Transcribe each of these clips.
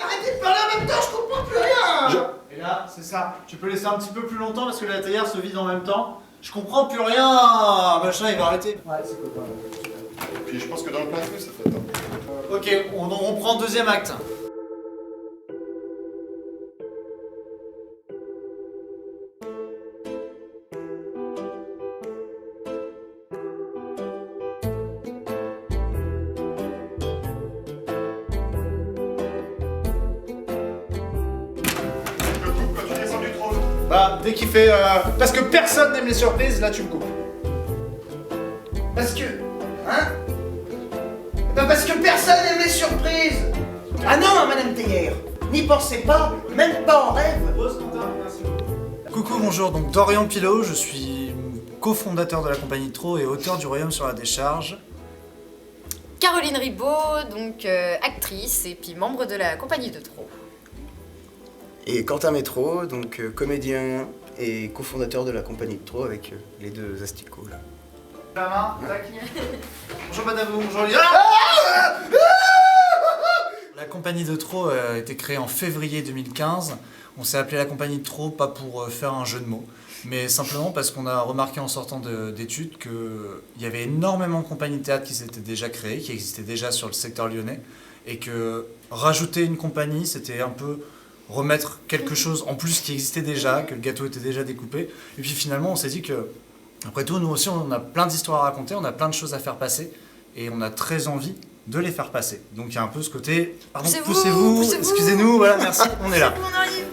Arrêtez de parler en même temps, je comprends plus rien. Et là, c'est ça. Tu peux laisser un petit peu plus longtemps parce que la théière se vide en même temps. Je comprends plus rien. Machin, il va arrêter. Ouais, c'est cool. Et puis je pense que dans le plein feu, ça fait attendre. Ok, on prend deuxième acte. Je coupe quand tu descends du trône. Bah, dès qu'il fait... Parce que personne n'aime les surprises, là tu me coupes. Parce que... Hein? Ben parce que personne n'aime les surprises. Ah non, madame Théière, n'y pensez pas, même pas en rêve. Coucou, bonjour, donc Dorian Pilot, je suis cofondateur de la compagnie de Trot et auteur du Royaume sur la décharge. Caroline Ribaud, donc actrice et puis membre de la compagnie de Trot. Et Quentin Métro, donc comédien et cofondateur de la compagnie de Trot avec les deux asticots là. La main, tac. Bonjour madame, bonjour les... La compagnie de Trot a été créée en février 2015. On s'est appelé la compagnie de Trot pas pour faire un jeu de mots, mais simplement parce qu'on a remarqué en sortant d'études qu'il y avait énormément de compagnies de théâtre qui s'étaient déjà créées, qui existaient déjà sur le secteur lyonnais, et que rajouter une compagnie, c'était un peu remettre quelque chose en plus qui existait déjà, que le gâteau était déjà découpé. Et puis finalement, on s'est dit que, après tout, nous aussi, on a plein d'histoires à raconter, on a plein de choses à faire passer, et on a très envie de les faire passer. Donc il y a un peu ce côté... Pardon, poussez-vous, excusez-nous, voilà, merci, on est là. On arrive.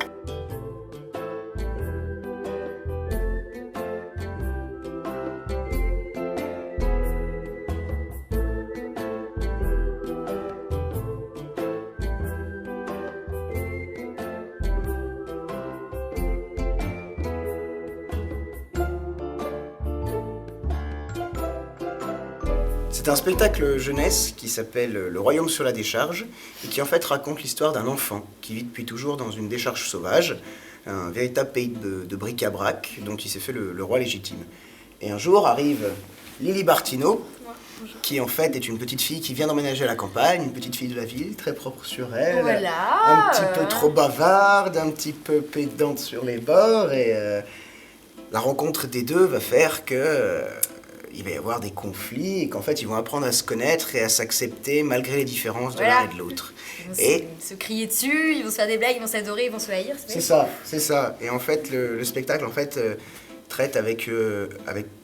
C'est un spectacle jeunesse qui s'appelle Le Royaume sur la décharge et qui en fait raconte l'histoire d'un enfant qui vit depuis toujours dans une décharge sauvage, un véritable pays de bric-à-brac dont il s'est fait le roi légitime. Et un jour arrive Lily Bartineau, qui en fait est une petite fille qui vient d'emménager à la campagne, une petite fille de la ville, très propre sur elle, Voilà. un petit peu trop bavarde, un petit peu pédante sur les bords, et la rencontre des deux va faire que il va y avoir des conflits et qu'en fait ils vont apprendre à se connaître et à s'accepter malgré les différences de Voilà. l'un et de l'autre. Ils vont Et se crier dessus, ils vont se faire des blagues, ils vont s'adorer, ils vont se haïr. c'est ça, c'est ça. Et en fait le spectacle en fait traite avec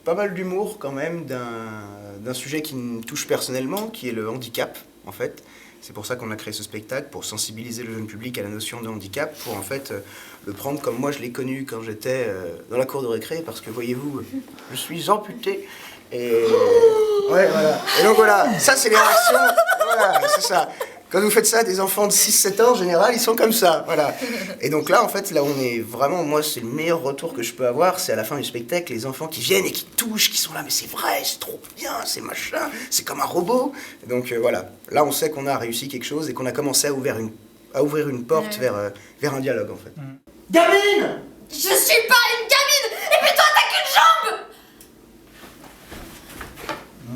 pas mal d'humour quand même d'un sujet qui me touche personnellement, qui est le handicap en fait. C'est pour ça qu'on a créé ce spectacle, pour sensibiliser le jeune public à la notion de handicap, pour en fait le prendre comme moi je l'ai connu quand j'étais dans la cour de récré, parce que voyez-vous, je suis amputé. Et ouais, voilà. Et donc voilà, ça c'est les réactions. Voilà, c'est ça. Quand vous faites ça à des enfants de 6-7 ans, en général, ils sont comme ça, voilà. Et donc là, en fait, là, on est vraiment... Moi, c'est le meilleur retour que je peux avoir, c'est à la fin du spectacle, les enfants qui viennent et qui touchent, qui sont là, mais c'est vrai, c'est trop bien, c'est machin, c'est comme un robot. Et donc voilà, là, on sait qu'on a réussi quelque chose et qu'on a commencé à ouvrir une porte vers un dialogue, en fait. Gamine! Je suis pas une gamine. Et puis toi, t'as qu'une jambe.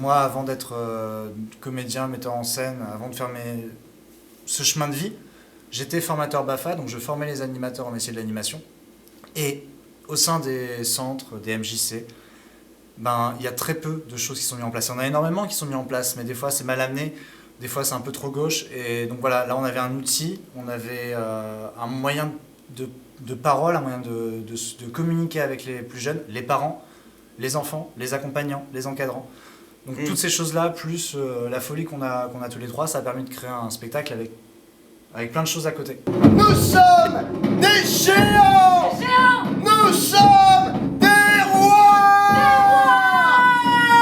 Moi, avant d'être comédien, metteur en scène, avant de faire ce chemin de vie, j'étais formateur BAFA, donc je formais les animateurs en métier de l'animation. Et au sein des centres, des MJC, ben, il y a très peu de choses qui sont mises en place. Il y en a énormément qui sont mises en place, mais des fois c'est mal amené, des fois c'est un peu trop gauche. Et donc voilà, là on avait un outil, on avait un moyen de parole, un moyen de communiquer avec les plus jeunes, les parents, les enfants, les accompagnants, les encadrants. Donc toutes ces choses-là, plus la folie qu'on a tous les trois, ça a permis de créer un spectacle avec plein de choses à côté. Nous sommes des géants! Nous sommes des rois!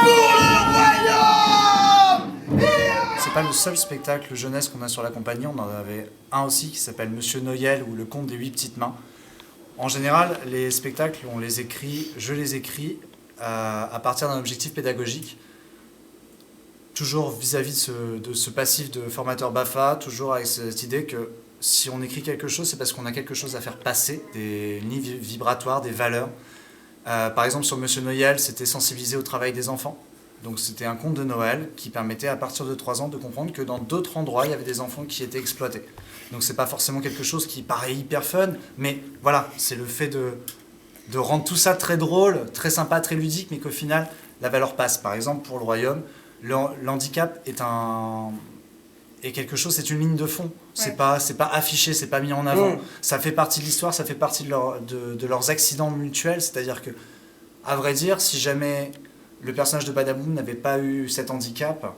Pour le royaume! C'est pas le seul spectacle jeunesse qu'on a sur la compagnie, on en avait un aussi qui s'appelle Monsieur Noël ou Le Conte des 8 petites mains. En général, les spectacles, je les écris à partir d'un objectif pédagogique. Toujours vis-à-vis de ce passif de formateur BAFA, toujours avec cette idée que si on écrit quelque chose, c'est parce qu'on a quelque chose à faire passer, des lignes vibratoires, des valeurs. Par exemple, sur Monsieur Noël, c'était sensibiliser au travail des enfants. Donc c'était un conte de Noël qui permettait à partir de 3 ans de comprendre que dans d'autres endroits, il y avait des enfants qui étaient exploités. Donc c'est pas forcément quelque chose qui paraît hyper fun, mais voilà, c'est le fait de rendre tout ça très drôle, très sympa, très ludique, mais qu'au final, la valeur passe. Par exemple, pour le royaume, l'handicap est quelque chose, c'est une ligne de fond. C'est pas affiché, c'est pas mis en avant. Ça fait partie de l'histoire, ça fait partie de leurs accidents mutuels. C'est-à-dire que, à vrai dire, si jamais le personnage de Badaboum n'avait pas eu cet handicap,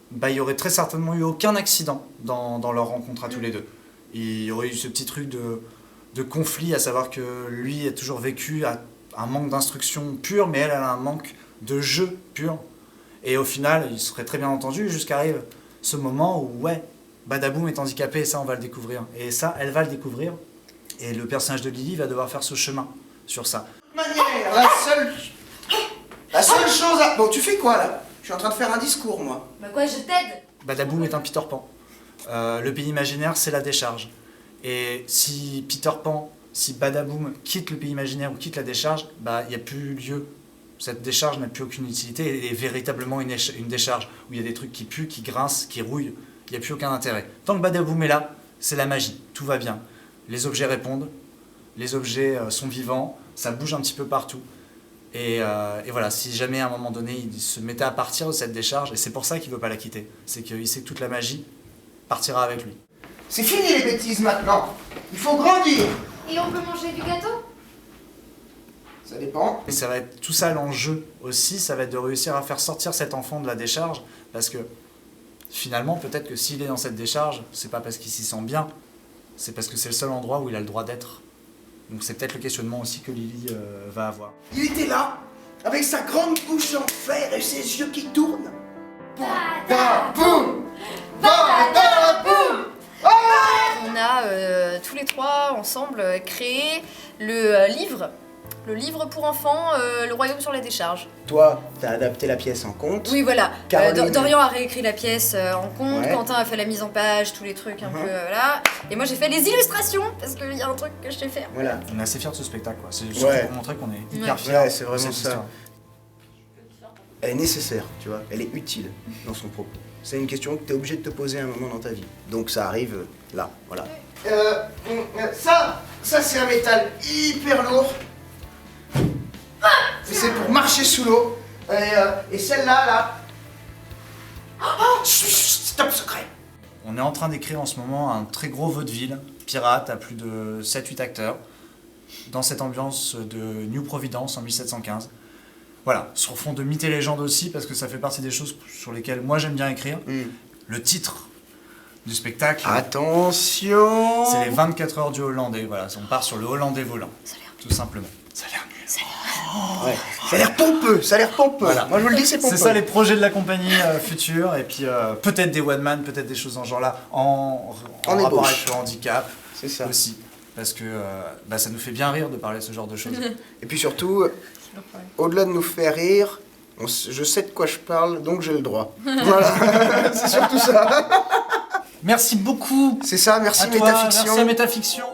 bah, il y aurait très certainement eu aucun accident dans leur rencontre à tous les deux. Il y aurait eu ce petit truc de conflit, à savoir que lui a toujours vécu un manque d'instruction pure, mais elle a un manque de jeu pur. Et au final, ils seraient très bien entendus jusqu'arrive ce moment où, ouais, Badaboum est handicapé et ça, on va le découvrir. Et ça, elle va le découvrir. Et le personnage de Lily va devoir faire ce chemin sur ça. De toute manière, la seule chose à... Bon, tu fais quoi, là? Je suis en train de faire un discours, moi. Bah quoi, je t'aide. Badaboum est un Peter Pan. Le pays imaginaire, c'est la décharge. Et si Peter Pan, si Badaboum quitte le pays imaginaire ou quitte la décharge, bah, il n'y a plus lieu. Cette décharge n'a plus aucune utilité, elle est véritablement une décharge où il y a des trucs qui puent, qui grincent, qui rouillent. Il n'y a plus aucun intérêt. Tant que Badaboum est là, c'est la magie, tout va bien. Les objets répondent, les objets sont vivants, ça bouge un petit peu partout. Et voilà, si jamais à un moment donné il se mettait à partir de cette décharge, et c'est pour ça qu'il ne veut pas la quitter, c'est qu'il sait que toute la magie partira avec lui. C'est fini les bêtises maintenant. Il faut grandir. Et on peut manger du gâteau? Ça dépend. Et ça va être tout ça l'enjeu aussi, ça va être de réussir à faire sortir cet enfant de la décharge, parce que finalement, peut-être que s'il est dans cette décharge, c'est pas parce qu'il s'y sent bien, c'est parce que c'est le seul endroit où il a le droit d'être. Donc c'est peut-être le questionnement aussi que Lily va avoir. Il était là, avec sa grande bouche en fer et ses yeux qui tournent. Badaboum! Badaboum! On a tous les trois ensemble créé le livre pour enfants, Le Royaume sur la décharge. Toi, t'as adapté la pièce en conte. Oui, voilà. Caroline. Dorian a réécrit la pièce en conte, Ouais. Quentin a fait la mise en page, tous les trucs un peu, voilà. Et moi j'ai fait les illustrations, parce qu'il y a un truc que je sais faire. Voilà. On est assez fiers de ce spectacle, quoi. C'est surtout Ouais. pour montrer qu'on est Ouais. hyper fiers Ouais, c'est de vraiment cette ça. histoire. Elle est nécessaire, tu vois. Elle est utile dans son propos. C'est une question que t'es obligé de te poser à un moment dans ta vie. Donc ça arrive là, voilà. Ça c'est un métal hyper lourd. C'est pour marcher sous l'eau. Et celle-là, là. Oh, c'est top secret. On est en train d'écrire en ce moment un très gros vaudeville, pirate, à plus de 7-8 acteurs, dans cette ambiance de New Providence en 1715. Voilà, sur fond de mythes et légendes aussi, parce que ça fait partie des choses sur lesquelles moi j'aime bien écrire. Le titre du spectacle, Attention. c'est les 24 heures du Hollandais. Voilà, on part sur le Hollandais volant, tout simplement. Ça a l'air nul. Ouais. Ça a l'air pompeux, ça a l'air pompeux. Voilà. Moi je vous le dis, c'est pompeux. C'est ça les projets de la compagnie future, et puis peut-être des one-man, peut-être des choses dans ce genre-là, en rapport ébauche. avec le handicap C'est ça. aussi. Parce que ça nous fait bien rire de parler de ce genre de choses. Et puis surtout, au-delà de nous faire rire, je sais de quoi je parle, donc j'ai le droit. Voilà, c'est surtout ça. Merci beaucoup C'est ça, merci à toi, Métafiction. merci à Métafiction.